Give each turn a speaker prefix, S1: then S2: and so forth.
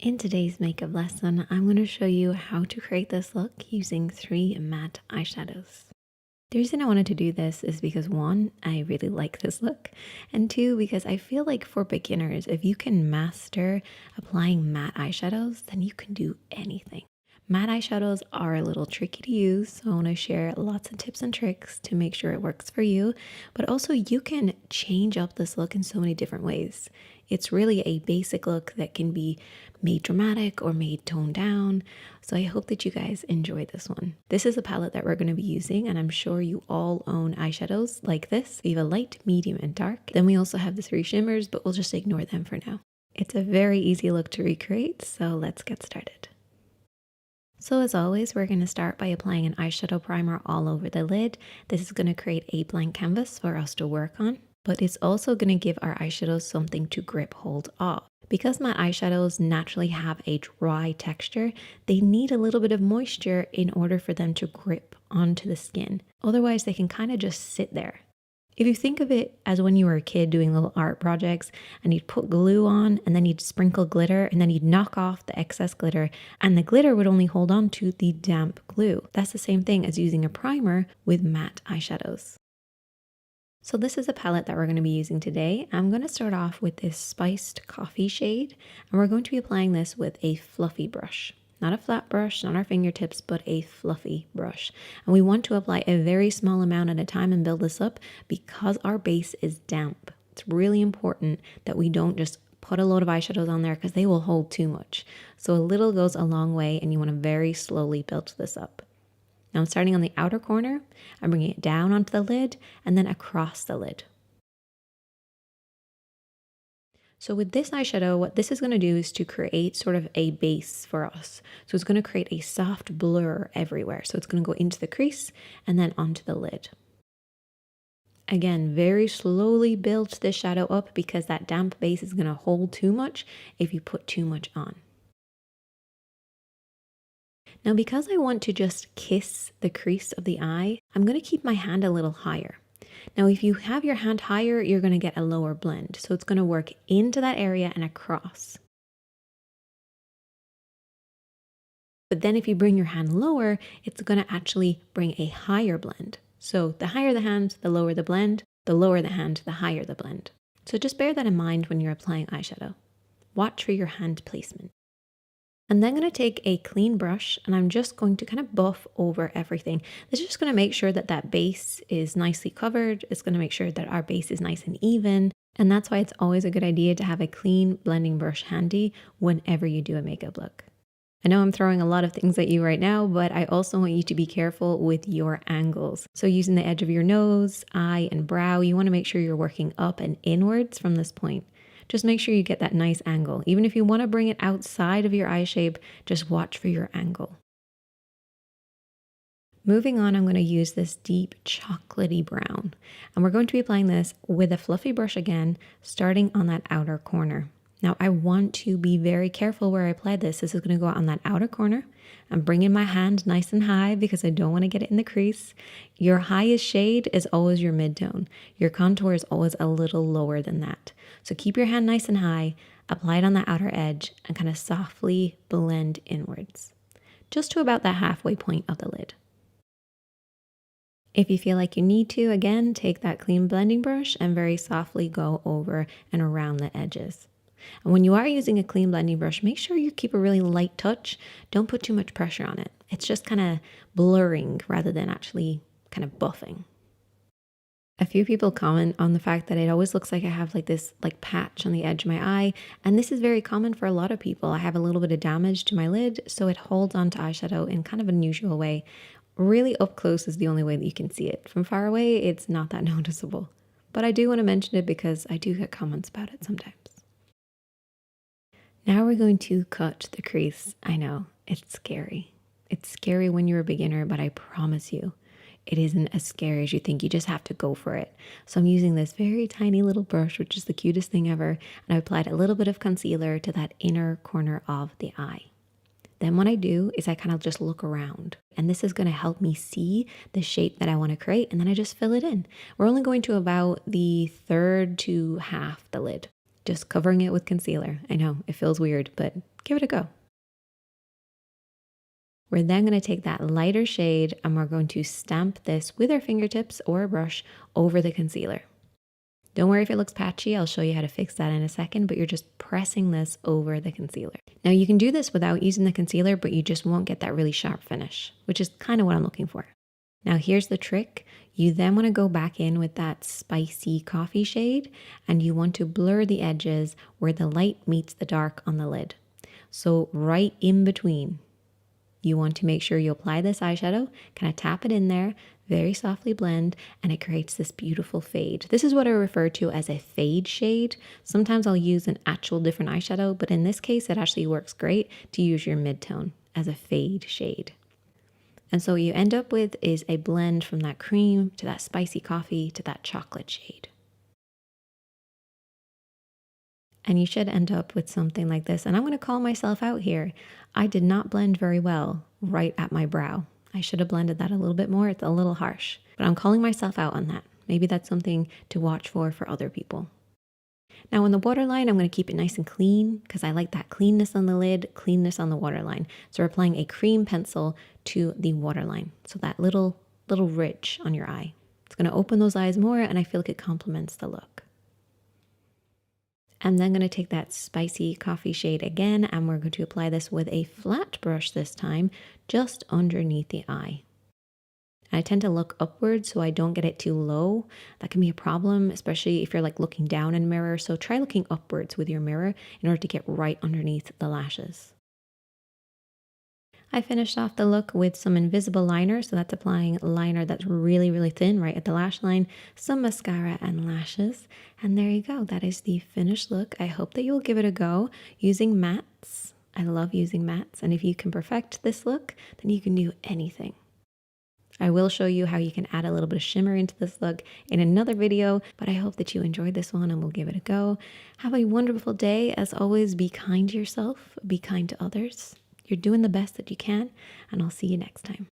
S1: In today's makeup lesson, I'm going to show you how to create this look using 3 matte eyeshadows. The reason I wanted to do this is because 1, I really like this look, and 2, because I feel like for beginners, if you can master applying matte eyeshadows, then you can do anything. Matte eyeshadows are a little tricky to use, so I want to share lots of tips and tricks to make sure it works for you, but also you can change up this look in so many different ways. It's really a basic look that can be made dramatic or made toned down, so I hope that you guys enjoy this one. This is a palette that we're going to be using, and I'm sure you all own eyeshadows like this. We have a light, medium, and dark. Then we also have the 3 shimmers, but we'll just ignore them for now. It's a very easy look to recreate, so let's get started. So as always, we're going to start by applying an eyeshadow primer all over the lid. This is going to create a blank canvas for us to work on, but it's also going to give our eyeshadows something to grip hold of. Because matte eyeshadows naturally have a dry texture, they need a little bit of moisture in order for them to grip onto the skin. Otherwise, they can kind of just sit there. If you think of it as when you were a kid doing little art projects and you'd put glue on and then you'd sprinkle glitter and then you'd knock off the excess glitter and the glitter would only hold on to the damp glue. That's the same thing as using a primer with matte eyeshadows. So this is a palette that we're going to be using today. I'm going to start off with this spiced coffee shade, and we're going to be applying this with a fluffy brush. Not a flat brush, not our fingertips, but a fluffy brush. And we want to apply a very small amount at a time and build this up because our base is damp. It's really important that we don't just put a load of eyeshadows on there because they will hold too much. So a little goes a long way, and you want to very slowly build this up. Now I'm starting on the outer corner, I'm bringing it down onto the lid and then across the lid. So with this eyeshadow, what this is going to do is to create sort of a base for us. So it's going to create a soft blur everywhere. So it's going to go into the crease and then onto the lid. Again, very slowly build this shadow up because that damp base is going to hold too much if you put too much on. Now, because I want to just kiss the crease of the eye, I'm going to keep my hand a little higher. Now, if you have your hand higher, you're going to get a lower blend. So it's going to work into that area and across. But then if you bring your hand lower, it's going to actually bring a higher blend. So the higher the hand, the lower the blend. The lower the hand, the higher the blend. So just bear that in mind when you're applying eyeshadow. Watch for your hand placement. I'm then going to take a clean brush and I'm just going to kind of buff over everything. This is just going to make sure that that base is nicely covered. It's going to make sure that our base is nice and even. And that's why it's always a good idea to have a clean blending brush handy whenever you do a makeup look. I know I'm throwing a lot of things at you right now, but I also want you to be careful with your angles. So using the edge of your nose, eye, and brow, you want to make sure you're working up and inwards from this point. Just make sure you get that nice angle. Even if you want to bring it outside of your eye shape, just watch for your angle. Moving on, I'm going to use this deep chocolatey brown. And we're going to be applying this with a fluffy brush again, starting on that outer corner. Now, I want to be very careful where I apply this. This is going to go on that outer corner. I'm bringing my hand nice and high because I don't want to get it in the crease. Your highest shade is always your mid-tone. Your contour is always a little lower than that. So keep your hand nice and high, apply it on the outer edge, and kind of softly blend inwards, just to about that halfway point of the lid. If you feel like you need to, again, take that clean blending brush and very softly go over and around the edges. And when you are using a clean blending brush, make sure you keep a really light touch. Don't put too much pressure on it. It's just kind of blurring rather than actually kind of buffing. A few people comment on the fact that it always looks like I have like this patch on the edge of my eye. And this is very common for a lot of people. I have a little bit of damage to my lid, so it holds onto eyeshadow in kind of an unusual way. Really up close is the only way that you can see it. From far away, it's not that noticeable. But I do want to mention it because I do get comments about it sometimes. Now we're going to cut the crease. I know, it's scary. It's scary when you're a beginner, but I promise you, it isn't as scary as you think. You just have to go for it. So I'm using this very tiny little brush, which is the cutest thing ever, and I applied a little bit of concealer to that inner corner of the eye. Then what I do is I kind of just look around, and this is going to help me see the shape that I want to create, and then I just fill it in. We're only going to about the third to half the lid. Just covering it with concealer. I know, it feels weird, but Give it a go. We're then going to take that lighter shade and we're going to stamp this with our fingertips or a brush over the concealer. Don't worry if it looks patchy, I'll show you how to fix that in a second, but you're just pressing this over the concealer. Now you can do this without using the concealer, but you just won't get that really sharp finish, which is kind of what I'm looking for. Now here's the trick. You then want to go back in with that spicy coffee shade and you want to blur the edges where the light meets the dark on the lid. So right in between. You want to make sure you apply this eyeshadow, kind of tap it in there, very softly blend, and it creates this beautiful fade. This is what I refer to as a fade shade. Sometimes I'll use an actual different eyeshadow, but in this case, it actually works great to use your mid-tone as a fade shade. And so what you end up with is a blend from that cream to that spicy coffee to that chocolate shade. And you should end up with something like this. And I'm going to call myself out here. I did not blend very well right at my brow. I should have blended that a little bit more. It's a little harsh, but I'm calling myself out on that. Maybe that's something to watch for other people. Now on the waterline, I'm going to keep it nice and clean because I like that cleanness on the lid, cleanness on the waterline. So we're applying a cream pencil to the waterline. So that little ridge on your eye. It's going to open those eyes more and I feel like it complements the look. I'm then going to take that spicy coffee shade again and we're going to apply this with a flat brush this time, just underneath the eye. I tend to look upwards so I don't get it too low. That can be a problem, especially if you're like looking down in a mirror. So try looking upwards with your mirror in order to get right underneath the lashes. I finished off the look with some invisible liner. So that's applying liner that's really, really thin right at the lash line, some mascara and lashes. And there you go. That is the finished look. I hope that you'll give it a go using mattes. I love using mattes. And if you can perfect this look, then you can do anything. I will show you how you can add a little bit of shimmer into this look in another video, but I hope that you enjoyed this one and we'll give it a go. Have a wonderful day. As always, be kind to yourself, be kind to others. You're doing the best that you can, and I'll see you next time.